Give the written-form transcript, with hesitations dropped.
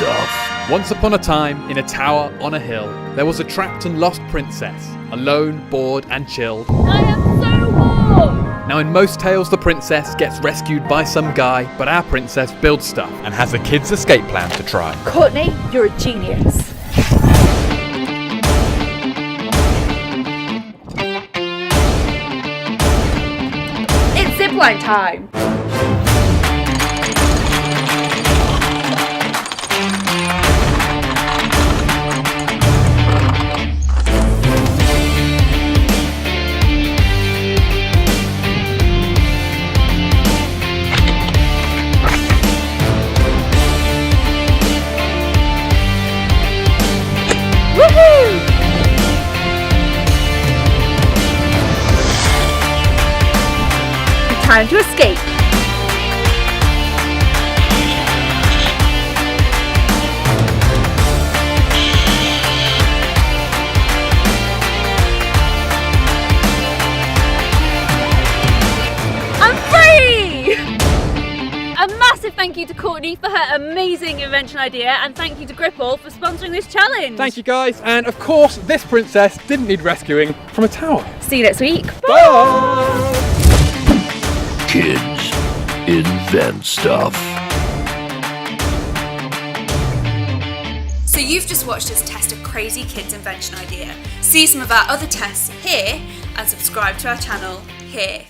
stuff. Once upon a time, in a tower on a hill, there was a trapped and lost princess, alone, bored and chilled. I am so warm! Now in most tales the princess gets rescued by some guy, but our princess builds stuff and has a kid's escape plan to try. Courtney, you're a genius. It's zipline time! Time to escape. I'm free! A massive thank you to Courtney for her amazing invention idea, and thank you to Gripple for sponsoring this challenge. Thank you guys, and of course this princess didn't need rescuing from a tower. See you next week. Bye! Kids invent stuff. So you've just watched us test a crazy kids invention idea. See some of our other tests here and subscribe to our channel here.